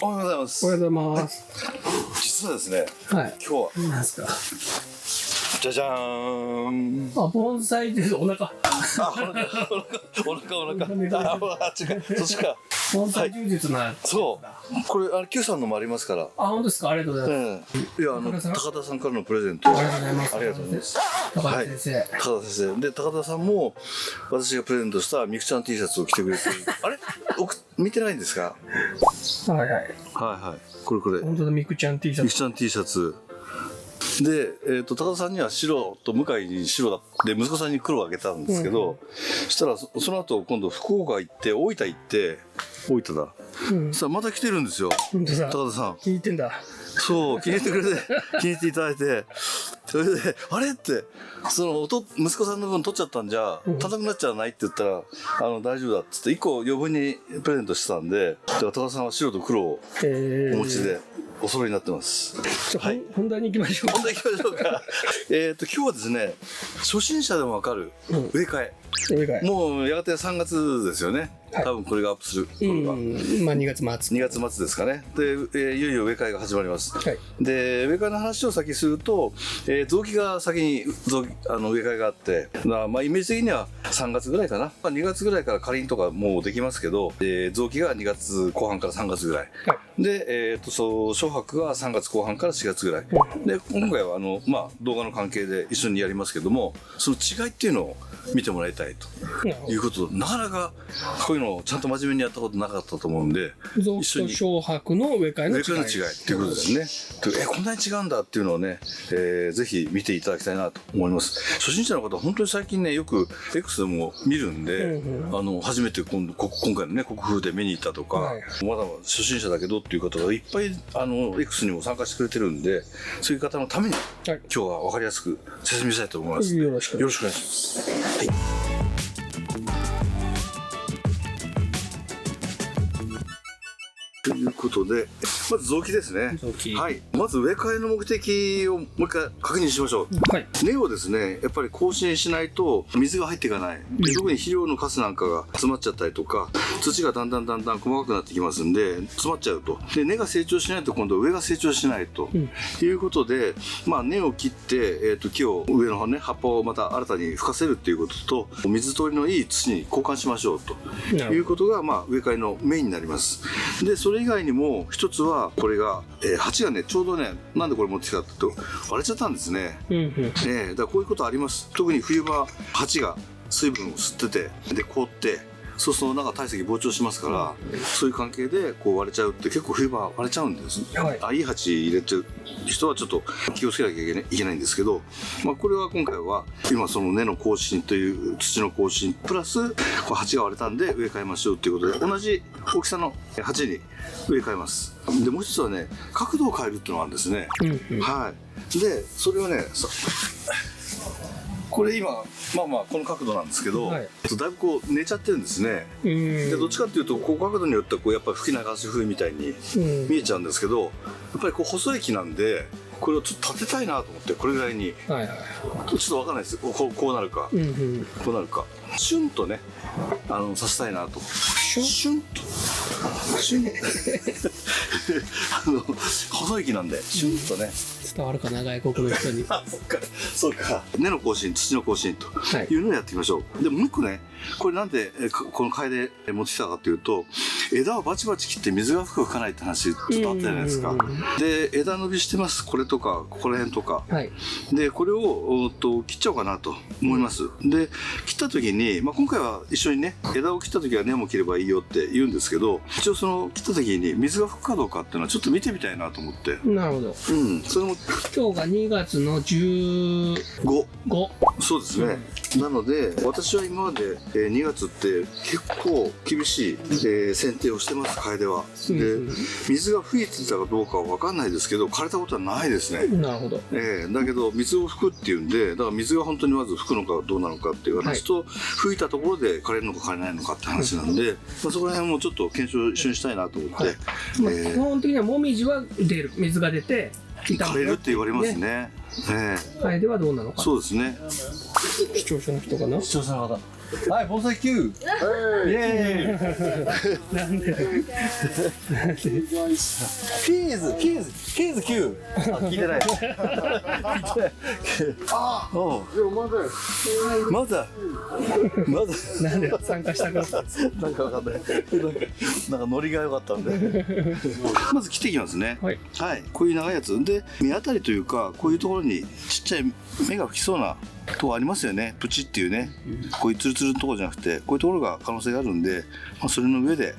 おはようございます。おはようございます。実はですね、はい。今日は何ですか。じゃじゃーん。盆栽です。お腹。お腹。違う、そっちか。盆栽充実な。そう。これQ さんのもありますから。本当ですか。ありがとうございます。いや高田さんからのプレゼント。ありがとうございます。ありがとうございます。高田先生。高田先生で高田さんも私がプレゼントしたみくちゃん T シャツを着てくれてる。あれ？見てないんですか？はい。これ。本当だみくちゃん T シャツ。みくちゃん T シャツ。で、高田さんには白と向井に白だって息子さんに黒をあげたんですけど、そしたらその後今度福岡行って大分行って大分だ、そしたらまた来てるんですよ。本当だ。高田さん気に入ってんだ。そう気に入ってくれて気に入っていただいて、それであれってその息子さんの分取っちゃったんじゃ足んなくなっちゃわないって言ったら大丈夫だっつって1個余分にプレゼントしてたんで、だから高田さんは白と黒をお持ちで。お揃いになってます。はい。本題に行きましょう。本題行きましょうか。今日はですね、初心者でもわかる植え替え。もうやがて3月ですよね。多分これがアップする頃が。2月末。2月末ですかね。で、いよいよ植え替えが始まります。で、植え替えの話を先すると、雑木が先に植え替えがあって、まあイメージ的には3月ぐらいかな。2月ぐらいからかりんとかもうできますけど、雑木が2月後半から3月ぐらい。で、小白が3月後半から4月ぐらい。で、今回は動画の関係で一緒にやりますけども、その違いっていうのを見てもらいたいということで、なかなかこういうのをちゃんと真面目にやったことなかったと思うんで、一緒に小白の植え替えの違いっていうことですね。こんなに違うんだっていうのをね、ぜひ見ていただきたいなと思います。初心者の方本当に最近ねよく X でも見るんで、初めて今回のね国風で見に行ったとか、まだ初心者だけどっていう方がいっぱいX にも参加してくれてるんで、そういう方のために今日は分かりやすく説明したいと思います。よろしくお願いします。はい。ということで、まず雑木ですね。はい。まず植え替えの目的をもう一回確認しましょう。根をですね、やっぱり更新しないと水が入っていかない。特に肥料のカスなんかが詰まっちゃったりとか、土がだんだん細かくなってきますんで、詰まっちゃうと。で、根が成長しないと今度上が成長しないと。いうことで、根を切って、木を上のね、葉っぱをまた新たに吹かせるっていうことと、水通りのいい土に交換しましょうということが、植え替えのメインになります。で、それ以外にも一つはこれが、鉢がねちょうどね、なんでこれ持ってきたって言うと割れちゃったんですね。だからこういうことあります。特に冬場鉢が水分を吸っててで凍って、そうすると中体積膨張しますから、そういう関係でこう割れちゃうって結構冬場割れちゃうんです。いい鉢入れてる人はちょっと気をつけなきゃいけないんですけど、これは今回は今その根の更新という土の更新プラス鉢が割れたんで植え替えましょうということで、同じ大きさの鉢に植え替えます。でもう一つはね、角度を変えるっていうのがあるんですね。でそれはね、これ今この角度なんですけど、だいぶこう寝ちゃってるんですね。でどっちかっていうとこう角度によってはこうやっぱり吹き流し風みたいに見えちゃうんですけど、やっぱりこう細い木なんでこれをちょっと立てたいなと思って、これぐらいにちょっと分かんないですよ、こうなるか、こうなるか、シュンとねさせたいなと。シュンと細い木なんでシュンとね伝わるかな、外国の人に。そうか。根の更新、土の更新というのをやっていきましょう。でもう一個ね、これなんでこの楓持ってきたかというと、枝をバチバチ切って水が吹かないって話ちょっとあったじゃないですか。で枝伸びしてます、これとかここら辺とか、でこれを切っちゃおうかなと思います。で切った時に、今回は一緒にね、枝を切った時は根も切ればいいよって言うんですけど、一応その切った時に水が吹くかどうかっていうのはちょっと見てみたいなと思って。なるほど。それも今日が2月の15。そうですね。なので私は今まで2月って結構厳しい剪定をしてます、楓は。で水が吹いてたかどうかは分かんないですけど、枯れたことはないですね。なるほど。だけど水を吹くっていうんで、だから水が本当にまず吹くのかどうなのかっていう話と、吹いたところで枯れるのか枯れないのかって話なんで、そこら辺もちょっと検証一緒にしたいなと思って。基本的にはもみじは出る、水が出て枯れるって言われますね。楓はどうなのか。そうですね。視聴者の人かな。視聴者の方。はい、防災級。イエーイ。なんでキーズ9。あ、聞いてない。あ、おう。まだ。なんで参加したかったんですか？なんかわかんない。なんかノリが良かったんで。まず切っていきますね。はい。はい、こういう長いやつで、目当たりというか、こういうところにちっちゃい目が吹きそうなとこありますよね。プチっていうね。こういうツルツルのところじゃなくて、こういうところが可能性があるんで、それの上で。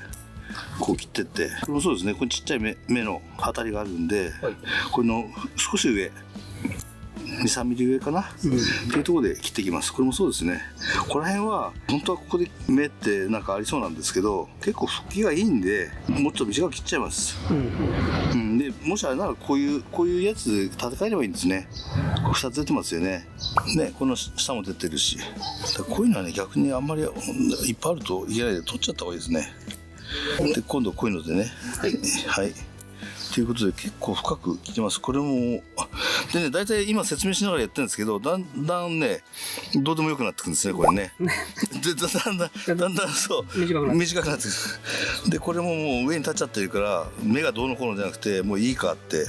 こう切ってって、これもそうですね。これちっちゃい目の当たりがあるんで、はい、これの少し上。2、3ミリ上かな、っていうところで切っていきます。これもそうですね。この辺は本当はここで目ってなんかありそうなんですけど、結構吹きがいいんでもっと短く切っちゃいます。でもしあれならこういうやつで立て替えればいいんですね。2つ出てますよね。この下も出てるし、こういうのはね逆にあんまりいっぱいあるといけないで取っちゃった方がいいですね。で今度こういうのでね、はいということで結構深く切ってます。これもでね、大体今説明しながらやってるんですけど、だんだんねどうでもよくなってくるんですね、これね。でだんだんそう短くなってくる。でこれももう上に立っちゃってるから目がどうのこうのじゃなくてもういいかって、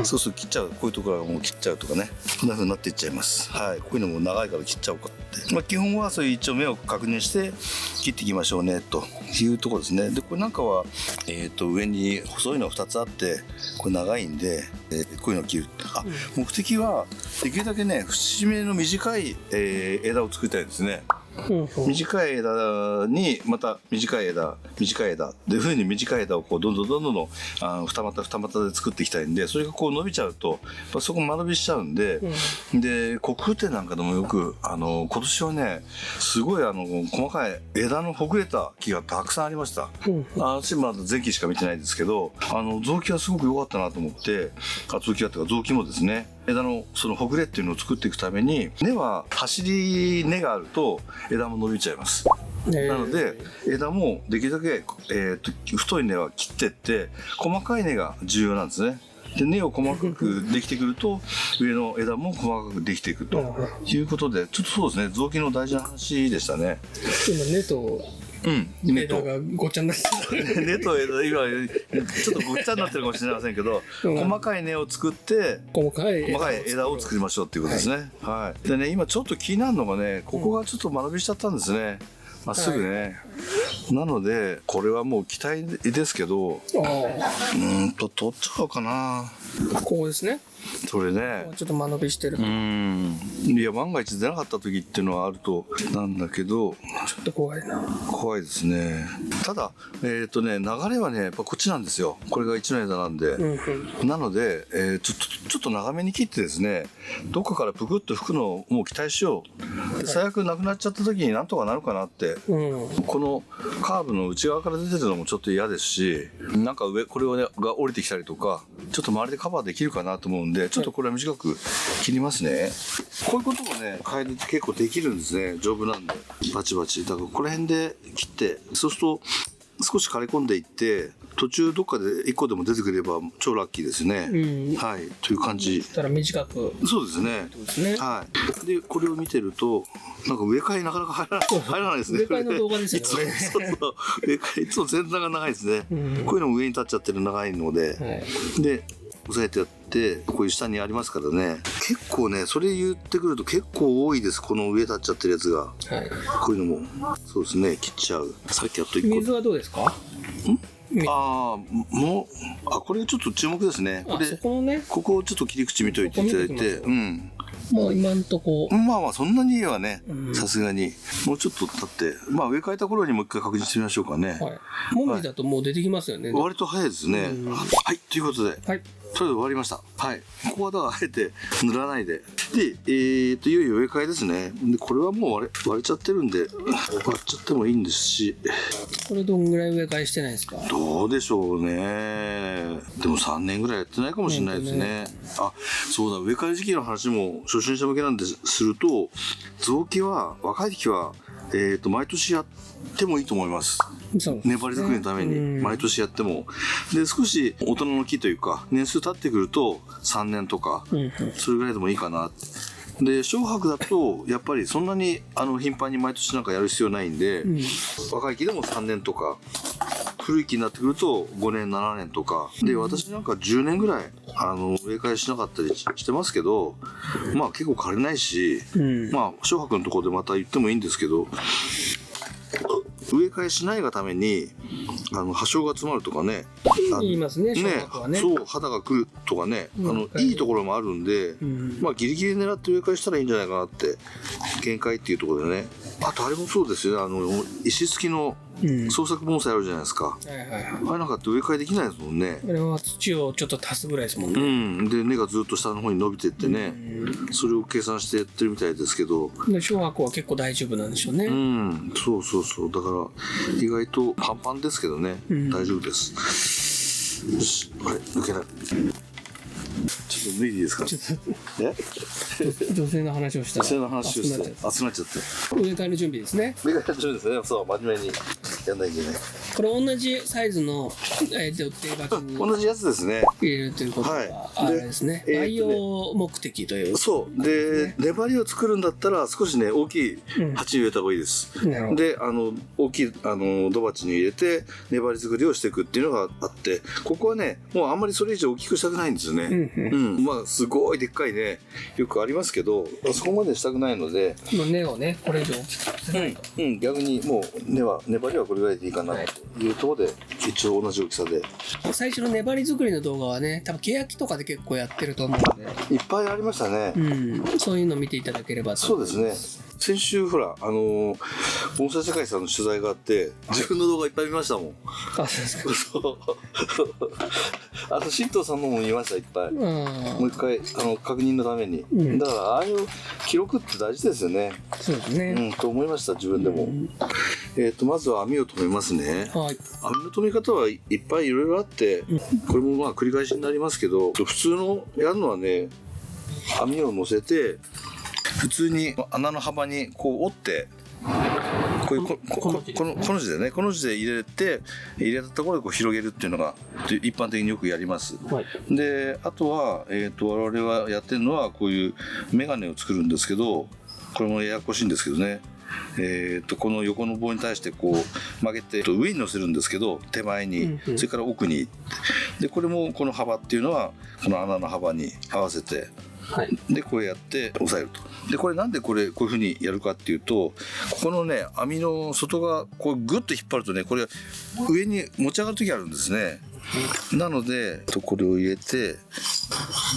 そうすると切っちゃう、こういうところがもう切っちゃうとかね、こんな風になっていっちゃいます。はい、こういうのも長いから切っちゃおうかって、基本はそういう一応目を確認して切っていきましょうねというところですね。でこれなんかは上に細いのが2つあってこれ長いんで、こういうのを切る。目的はできるだけね節目の短い、枝を作りたいですね。短い枝にまた短い枝でいう風に短い枝をこうどんどん二股で作っていきたいんで、それがこう伸びちゃうとそこ間延びしちゃうんで、で国風店なんかでもよく今年はねすごい細かい枝のほぐれた木がたくさんありました。私まだ前期しか見てないですけど雑木はすごく良かったなと思って、雑木はっていうか雑木もですね、枝のそのほぐれっていうのを作っていくために根は根があると枝も伸びちゃいます。なので枝もできるだけ、太い根は切ってって細かい根が重要なんですね。で根を細かくできてくると上の枝も細かくできていくということで、ちょっとそうですね、雑木の大事な話でしたね。今根と枝がごっちゃになってる。根と枝今ちょっとごっちゃになってるかもしれませんけど、細かい根を作って細かい枝を作りましょうっていうことですね。はい。でね今ちょっと気になるのがね、ここがちょっと間延びしちゃったんですね。まっすぐね。なのでこれはもう期待ですけど、取っちゃおうかな。ここですね。それねちょっと間延びしてる。いや万が一出なかった時っていうのはあるとなんだけど、ちょっと怖いな。怖いですね。ただ流れはねやっぱこっちなんですよ。これが一の枝なんで、なので、ちょっと長めに切ってですね、どっかからぷくっと吹くのをもう期待しよう。最悪なくなっちゃった時になんとかなるかなって、このカーブの内側から出てるのもちょっと嫌ですし、なんかこれを、ね、が降りてきたりとかちょっと周りでカバーできるかなと思うんで、ちょっとこれは短く切りますね。こういうこともねカエルって結構できるんですね。丈夫なんでバチバチ。だからこの辺で切って、そうすると少し枯れ込んでいって途中どっかで1個でも出てくれば超ラッキーですね。はい、という感じ。たら短く。そうですね。はい。でこれを見てるとなんか植え替えなかなか入らないですね。植え替えの動画ですよね。そう植え替えいつも前段が長いですね。こういうのも上に立っちゃってる長いので、で押さえてやってこういう下にありますからね。結構ねそれ言ってくると結構多いです。この上立っちゃってるやつが、こういうのもそうですね、切っちゃう。さっきやっと1個。水はどうですか？これちょっと注目ですね。これそこのね、ここをちょっと切り口見といていただいて、もう今んとこそんなにはね、さすがにもうちょっと経って植え替えた頃にもう一回確認してみましょうかね。もみじだともう出てきますよね。割と早いですね。はい、ということで、それで終わりました。はい、ここはだからあえて塗らないで、でいよいよ植え替えですね。でこれはもう割れちゃってるんで割っちゃってもいいんですし、これどんぐらい植え替えしてないですか？どうでしょうね。でも3年ぐらいやってないかもしれないですね。そうだ、植え替え時期の話も初心者向けなんですると、雑木は若い時は毎年やってもいいと思います。粘り作りのために毎年やっても。で少し大人の木というか年数経ってくると3年とかそれぐらいでもいいかな。で小白だとやっぱりそんなに頻繁に毎年なんかやる必要ないんで、若い木でも3年とか、古い木になってくると5年7年とかで、私なんか10年ぐらい植え替えしなかったりしてますけど、まあ結構枯れないし、まあ小白のところでまた言ってもいいんですけど、植え替えしないがために葉鞘が詰まるとかね、言いますね、小白はね。そう、肌が来るとかね、いいところもあるんで、まあギリギリ狙って植え替えしたらいいんじゃないかなって、限界っていうところでね。あとあれもそうですよね、石付きの創作盆栽あるじゃないですか。あれなんかって植え替えできないですもんね。あれは土をちょっと足すぐらいですもんね。で根がずっと下の方に伸びてってね、それを計算してやってるみたいですけど、で小白は結構大丈夫なんでしょうね。そうそうそう、だから意外とパンパンですけどね、大丈夫です。よし、あれ抜けない。ちょっと脱いでいいですか。女性の話をしたら女性の話をして熱くなっちゃって、植え替えの準備ですね。植え替えの準備ですね。そう、真面目にやんないんでね。これ同じサイズの定鉢に同じやつですね。入れるということはあれですね、培養目的という。そうで、粘りを作るんだったら少しね大きい鉢に入れた方がいいです。で大きい土鉢に入れて粘り作りをしていくっていうのがあって、ここはねもうあんまりそれ以上大きくしたくないんですよね。まあすごいでっかいねよくありますけど、そこまでしたくないので、この根をねこれ以上大きくさせないと、逆にもう粘りはこれぐらいでいいかなというところで、一応同じ大きさで。最初の粘り作りの動画はね多分欅とかで結構やってると思うので、いっぱいありましたね。そういうのを見ていただければと。そうですね。先週ほら盆栽世界さんの取材があって自分の動画いっぱい見ましたもん。そうですか。新藤さんのも見ました、いっぱい。もう一回確認のために、だからああいう記録って大事ですよね。そうですね、と思いました、自分でも。まずは網を止めますね。網の止め方はいっぱいいろいろあって、これもまあ繰り返しになりますけど、普通のやるのはね、網を乗せて普通に穴の幅にこう折って、この字でね、この字で入れたところでこう広げるっていうのが一般的によくやります。であとは、我々はやってるのはこういうメガネを作るんですけど、これもややこしいんですけどね、この横の棒に対してこう曲げて上に乗せるんですけど、手前に、それから奥に、でこれもこの幅っていうのはこの穴の幅に合わせて、でこうやって押さえると。でこれなんでこういうふうにやるかっていうと、ここのね網の外側こうグッと引っ張るとね、これ上に持ち上がる時あるんですね。なのでこれを入れて、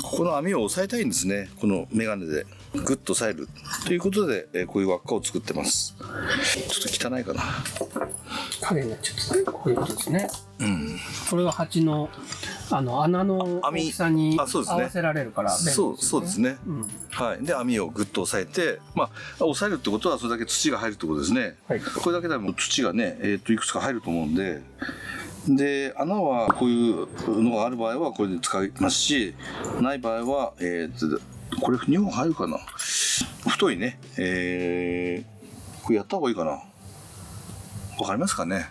ここの網を押さえたいんですね。このメガネでグッと押さえるということで、こういう輪っかを作ってます。ちょっと汚いかな、影になっちゃって、こういうことですね。これは鉢の穴の大きさに合わせられるから便利ですね。そうですね。で網をグッと押さえて、押さえるってことはそれだけ土が入るってことですね。これだけでも土がね、いくつか入ると思うんで。で穴はこういうのがある場合はこれで使いますし、ない場合はこれ2本入るかな、太いね、これやった方がいいかな、わかりますかね。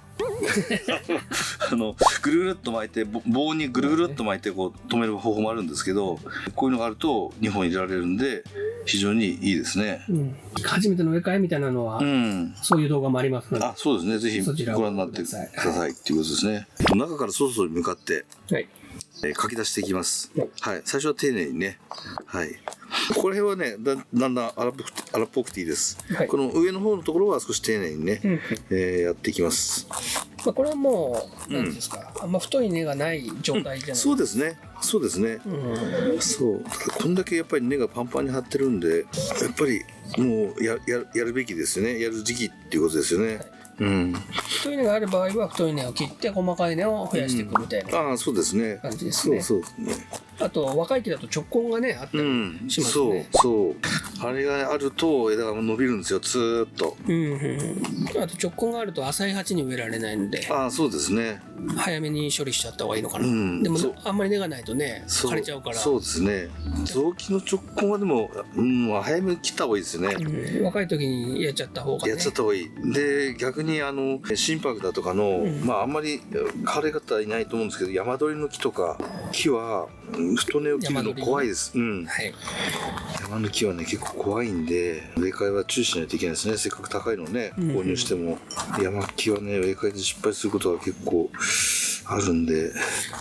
ぐるぐるっと巻いて、棒にぐるぐるっと巻いてこう止める方法もあるんですけど、こういうのがあると2本入れられるんで非常にいいですね。初めての植え替えみたいなのは、そういう動画もありますので、そうですね、ぜひご覧になってくださいっていうことですね。中から外に向かって、書き出していきます。最初は丁寧にね。ここら辺はね、だんだん荒っぽくていいです。この上の方のところは少し丁寧にね、やっていきます。これはもう何ですか、あんま太い根がない状態じゃない。そうですね。そうこんだけやっぱり根がパンパンに張ってるんで、やっぱりもうやるべきですよね。やる時期っていうことですよね。太い根がある場合は太い根を切って細かい根を増やしていくみたいな感じですね。あと若い木だと直根がねあったりしますね。あれがあると枝が伸びるんですよ、ずーっと。あと直根があると浅い鉢に植えられないので、そうですね、早めに処理しちゃった方がいいのかな。でもあんまり根がないとね枯れちゃうから。そうですね、雑木の直根はでも、早めに切った方がいいですよね。若い時にやっちゃった方がね。いいで、逆に心拍だとかの、まああんまり枯れ方はいないと思うんですけど、山鳥の木とか木は太根を切るの怖いです。はい、山の木はね結構怖いんで、植え替えは注意しないといけないですね。せっかく高いのね購入しても、山木はね植え替えで失敗することが結構あるんで。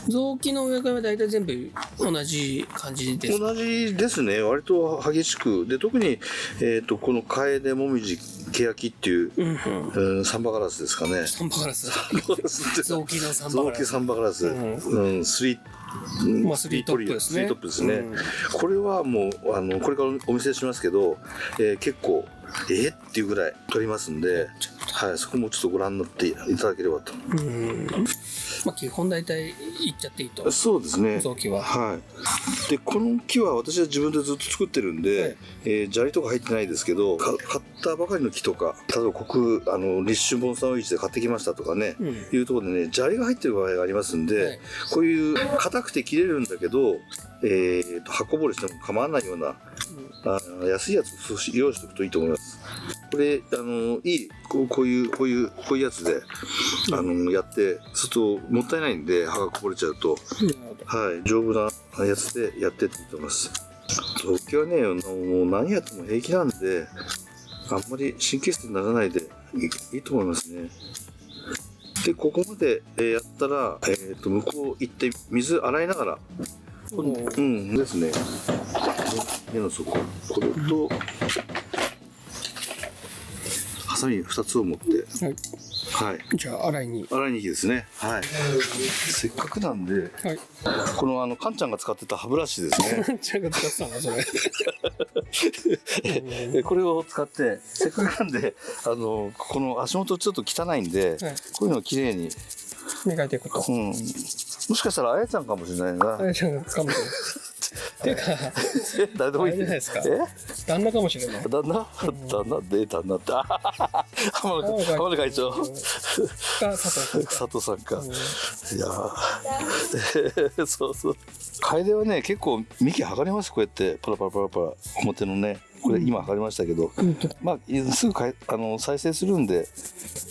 雑木の植え替えは大体全部同じ感じですか？同じですね。割と激しくで、特にこのカエデモミジケヤキっていう、サンバガラスですかね。サンバガラス。雑木のサンバガラス。雑木サンバガラス。スリートップですね。スリートップですね。これはもうこれからお見せしますけど、結構っていうぐらい取りますんで、はい、そこもちょっとご覧になっていただければと。まあ基本大体いっちゃっていいと。そうですね。雑木は。はい。でこの木は私は自分でずっと作ってるんで、砂利とか入ってないですけど、買ったばかりの木とか、例えば立春盆栽市で買ってきましたとかね、いうところでね砂利が入ってる場合がありますんで、こういう硬くて切れるんだけど、刃こぼれしても構わないような、安いやつ用意しておくといいと思います。これいいこういうやつでやってするともったいないんで、刃がこぼれちゃうと、はい、丈夫なやつでやってっていいと思います。雑木はねもう何やっても平気なんで、あんまり神経質にならないでいいと思いますね。でここまでやったら、向こう行って水洗いながら、ですね、根の底これとハサミ2つを持って、はい、じゃあ洗いに行きですね。はい。せっかくなんで、このカンちゃんが使ってた歯ブラシですね。カンちゃんが使ってたのそれ。これを使ってせっかくなんでこの足元ちょっと汚いんで、こういうのをきれいに磨いていくと。もしかしたらあやちゃんかもしれないな。あやちゃんかもしれない。てか誰でもいいじゃないですか。旦那かもしれない。旦那って浜野会長佐藤さんか。いやそうカエデはね結構幹剥がれます。こうやってパラパラ表のね、これ今剥がれましたけど、まあすぐ再生するんで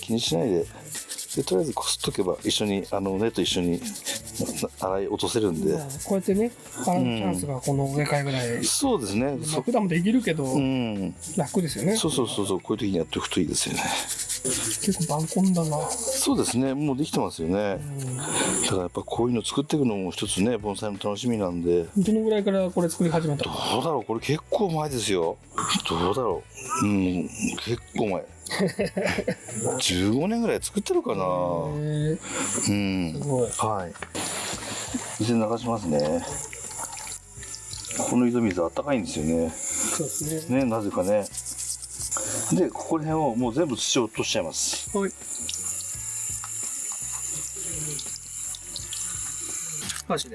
気にしないで。とりあえずこすっとけば一緒に根と一緒に洗い落とせるんで、こうやってね洗うチャンスがこの植え替えぐらい、そうですね。普段もできるけど、楽ですよね。そうこういう時にやっておくといいですよね。結構晩婚だな。そうですね、もうできてますよね。だからやっぱこういうの作っていくのも一つね盆栽の楽しみなんで。どのぐらいからこれ作り始めた？どうだろう、これ結構前ですよ。どうだろう、結構前。15年ぐらい作ってるかな。すごい。はい。水流しますね。この井戸水あったかいんですよね。そうですね。なぜかね。でここら辺をもう全部土を落としちゃいます。はい。箸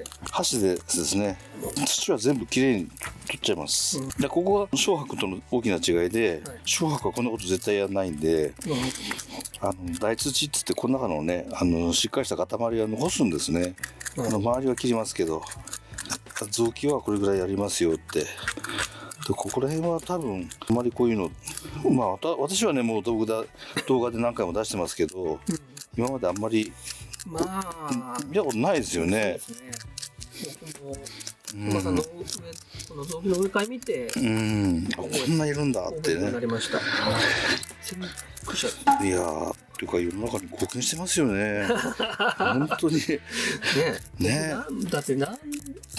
でですね、土は全部きれいに取っちゃいます。でここが小白との大きな違いで、小白はこんなこと絶対やらないんで、大土っつってこの中のねしっかりした塊は残すんですね。周りは切りますけど、雑木はこれぐらいやりますよって。でここら辺は多分あまりこういうの、まあ私はねもう動画で何回も出してますけど、今まであんまり見たことないですよね。僕もこの雑木の植え替え見て、こんないるんだってね。なりました。いやーというか世の中に貢献してますよね。本当にね。だって何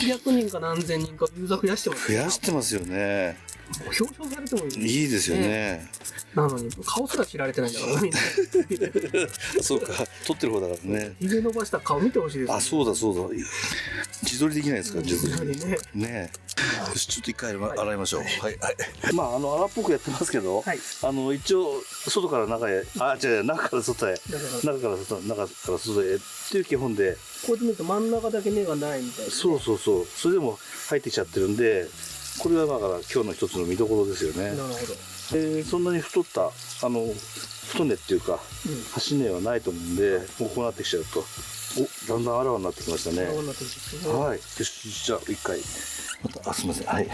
百人か何千人かユーザー増やしてますよね。増やしてますよね。表彰されてもいい。いいですよね。なのに顔すら知られてないんだからみんな。そうか、撮ってる方だからね。ひげ伸ばした顔見てほしいです。あ、そうだ。自撮りできないですか、自撮りね。よし、ちょっと一回洗いましょう。はい。まあ荒っぽくやってますけど、一応外から中へ、中から外へ、中から外へっていう基本で。こうやって見ると真ん中だけ根がないみたいな。そう。それでも入ってきちゃってるんで、これはだから今日の一つの見どころですよね。なるほど。そんなに太った太根っていうか端根はないと思うんで、もうこうなってきちゃうとだんだんあらわになってきましたね。はい。よし、じゃあ一回すみません。はい。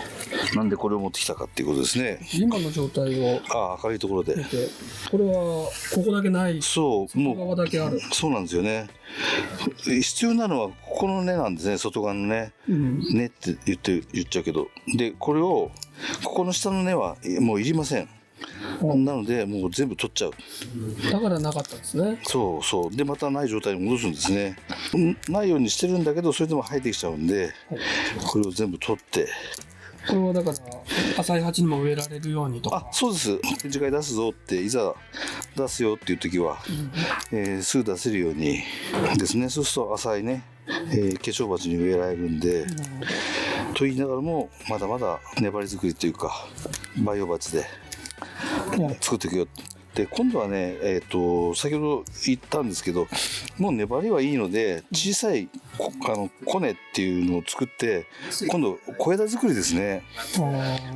なんでこれを持ってきたかっていうことですね。今の状態を明るいところで。これはここだけない。そう、もう側だけある。そうなんですよね。必要なのはここの根なんですね。外側のね、根って言っちゃうけど、でこれをここの下の根はもういりません。なのでもう全部取っちゃう。だからなかったんですね。そうそう。でまたない状態に戻すんですね。ないようにしてるんだけど、それでも生えてきちゃうんで、これを全部取って。これはだから浅い鉢にも植えられるようにとか。そうです。展示会出すぞっていざ出すよっていう時は、すぐ出せるようにですね。そうすると浅いね、化粧鉢に植えられるんで、と言いながらもまだまだ粘り作りというか培養鉢で作っていくよ。で今度はね、先ほど言ったんですけど、もう粘りはいいので小さいコネっていうのを作って、今度小枝作りですね。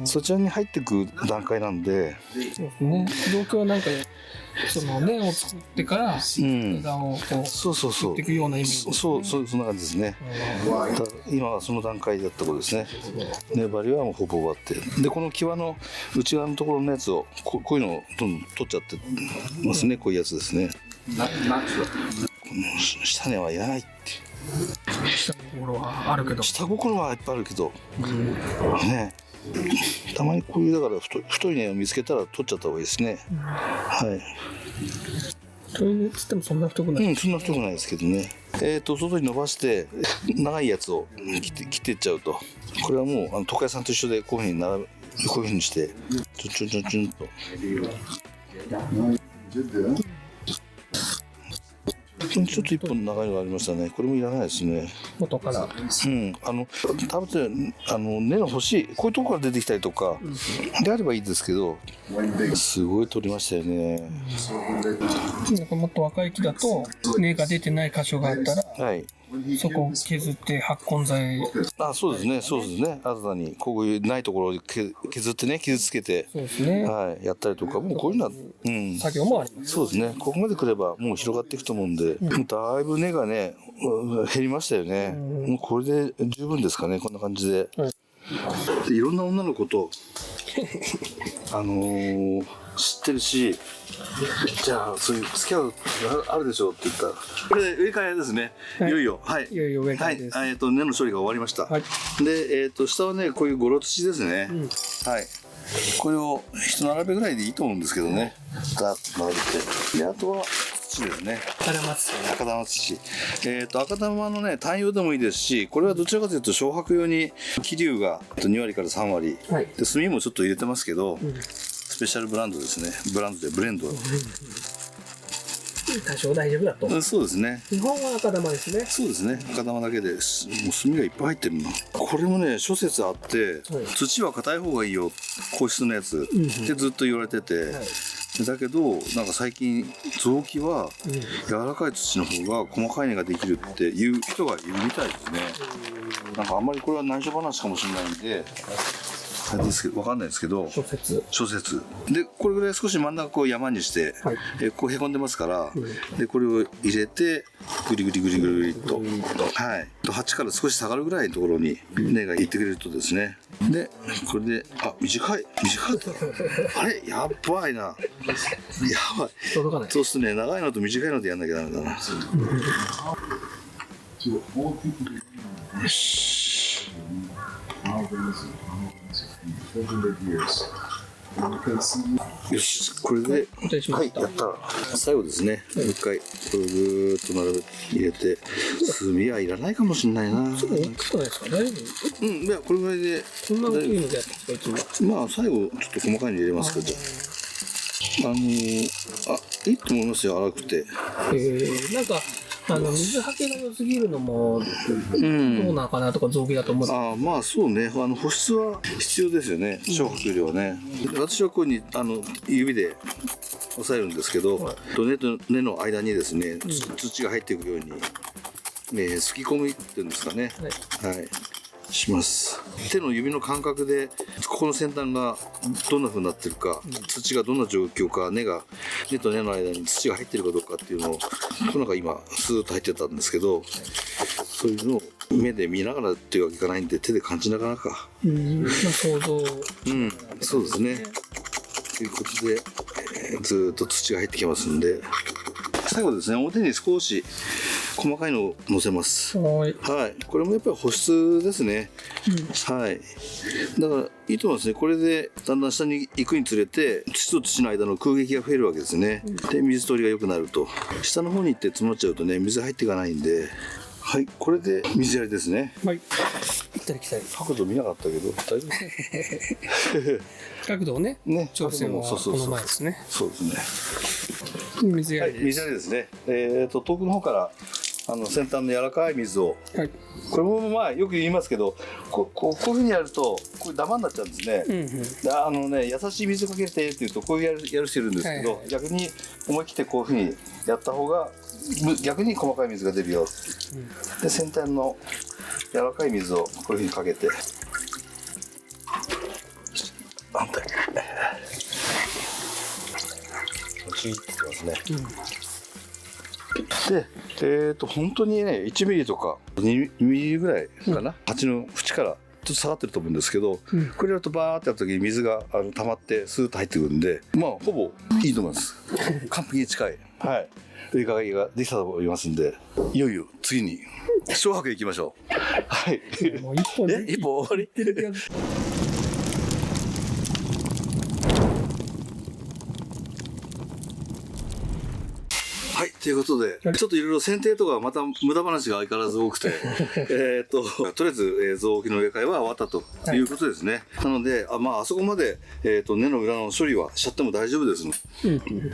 そちらに入っていく段階なんで。そうですね。同居はなんかその根を作ってから枝をこう作っていくようなイメージですね。そんな感じですね。今はその段階だったことですね。粘りはもうほぼ終わって、でこの際の内側のところのやつをこういうのをどんどん取っちゃってますね。こういうやつですね。この下根はいらないって。下心はあるけど。下心はいっぱいあるけど、ね。たまにこういうだから太い根を見つけたら取っちゃった方がいいですね。はい。太い根っつってもそんな太くない。そんな太くないですけどね。外に伸ばして長いやつを切っていっちゃうと、これはもう東海さんと一緒でこういうふうにしてちょんと。ちょっと一本長いのがありましたね。これもいらないですね。元から。食べて根の欲しいこういうところから出てきたりとか、であればいいですけど、すごい取りましたよね。もっと若い木だと根が出てない箇所があったら、はい。そこを削って発根剤。そうですね。新たにこういうないところを削ってね、傷つけて、そうですね。はい、やったりとか、もうこういうのは、作業もあります。そうですね。ここまで来ればもう広がっていくと思うんで、だいぶ根がね減りましたよね。もうこれで十分ですかね。こんな感じで。いろんな女の子と知ってるし、じゃあそういう付き合うあるでしょうって言ったら、これで植え替えですね。いよいよ植え替えです。根の処理が終わりました。で下はねこういうゴロ土ですね。はい。これを一並べぐらいでいいと思うんですけどね。ザッと並べて、であとは土ですね。赤玉土。赤玉のね単葉でもいいですし、これはどちらかというと漂白用に桐生が2割から3割、で炭もちょっと入れてますけど、スペシャルブランドですね。ブレンド。多少大丈夫だと。そうですね。基本は赤玉ですね。そうですね。赤玉だけでもう炭がいっぱい入ってるの。これもね諸説あって、土は硬い方がいいよ、硬質のやつってずっと言われてて、だけどなんか最近臓器は柔らかい土の方が細かい根ができるっていう人がいるみたいですね。なんかあんまりこれは内緒話かもしれないんであれですけど、分かんないですけど、諸説でこれぐらい少し真ん中こう山にして、こうへこんでますから、でこれを入れてグリグリっと、鉢から少し下がるぐらいのところに根がいってくれるとですね、でこれで短いあれやばいな、やばい。そうするとね、長いのと短いのでやんなきゃダメだな。よし。よし、これで、はい、やった。最後ですね。もう一回、これをぐーっと並べて入れて、炭はいらないかもしれないな。ちょっと大きくないですか？大丈夫？いや、これぐらいで。こんな大きいのでやっていつも。まあ、最後、ちょっと細かいの入れますけど。いいと思いますよ、粗くて。なんか、水はけが良すぎるのもどうなのかなとか、臓器だと思う。まあそうね、保湿は必要ですよね、漂白量はね。私はこういうふうに指で押さえるんですけど、根と根の間にですね、土が入っていくように、すき込みっていうんですかね、します。手の指の感覚でここの先端がどんな風になってるか、土がどんな状況か、根と根の間に土が入ってるかどうかっていうのを、この中今スーッと入ってたんですけど、そういうのを目で見ながらっていうわけいかないんで、手で感じながらか。想像。そうですね。ということで、ずーっと土が入ってきますんで、最後ですね、表に少し細かいのを乗せます。はい。これもやっぱり保湿ですね。はい。だからいいと思いますね。これでだんだん下に行くにつれて、土と土の間の空撃が増えるわけですね。で、水通りが良くなると。下の方に行って積もっちゃうとね、水入っていかないんで、はい、これで水やりですね。はい。行ったり来たり。角度見なかったけど、大丈夫？角度をね、調整もこの前ですね。そうですね。水やりです。水やりですね。遠くの方から先端の柔らかい水を、これもまあよく言いますけど、こういうふうにやるとこれダマになっちゃうんですね。優しい水かけてっていうとこういうやる人いるんですけど、逆に思い切ってこういうふうにやった方が逆に細かい水が出るよ。で、先端の柔らかい水をこういうふうにかけて、反対チーってきますね。で、本当にね、1ミリとか2ミリぐらいかな、鉢の縁からちょっと下がってると思うんですけど、これやるとバーってやった時に水が溜まってスーッと入ってくるんで、まあほぼいいと思います。完璧に近い、植え替えができたと思いますんで、いよいよ次に小白行きましょう。はい。もう一本終わり。はい、ということで、ちょっといろいろ剪定とかまた無駄話が相変わらず多くて、とりあえず雑木の植え替えは終わったということですね。なので、あそこまで、根の裏の処理はしちゃっても大丈夫ですので、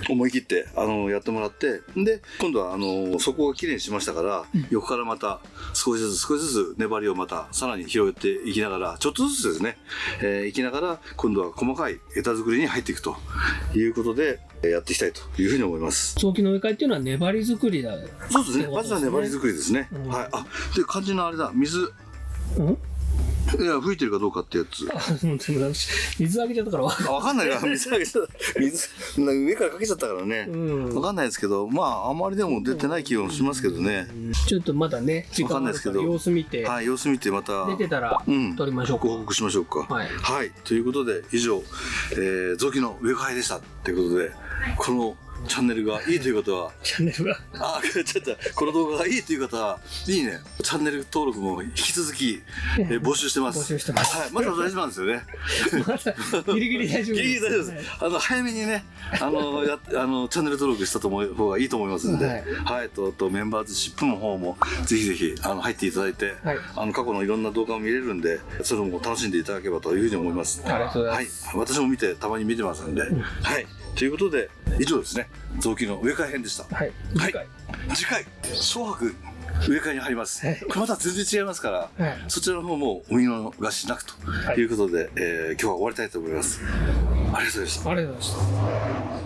思い切ってやってもらって、で、今度は底をきれいにしましたから、横からまた少しずつ粘りをまたさらに広げていきながら、ちょっとずつですね、いきながら、今度は細かい枝作りに入っていくということで、やっていきたいというふうに思います。雑木の植え替えっていうのは粘り作りだ。そうですね。まずは粘り作りですね。はい。で、肝心のあれだ。水。いや、吹いてるかどうかってやつ。水あげちゃったからわかんないな。水あげちゃった。上からかけちゃったからね。わかんないですけど、あまりでも出てない気がしますけどね。ちょっとまだね、時間あるから様子見て。はい、様子見てまた。出てたら、取りましょうか。ご報告しましょうか。はい。ということで、以上、雑木の植え替えでした。ということで、このチャンネルがいいという方は、この動画がいいという方は、いいね、チャンネル登録も引き続き、募集してます。はい、まだ大丈夫なんですよね。ギリギリ大丈夫です。ギリギリ大丈夫です。早めにね、チャンネル登録した方がいいと思いますんで、はい、メンバーズシップの方も、ぜひぜひ、入っていただいて、過去のいろんな動画を見れるんで、それも楽しんでいただければというふうに思います。ありがとうございます。はい、私もたまに見てますんで、はい。ということで、以上ですね。雑木の植え替え編でした。はい。次回、小白植え替えに入ります。これまた全然違いますから、そちらの方もお見逃しなくということで、今日は終わりたいと思います。ありがとうございました。ありがとうございました。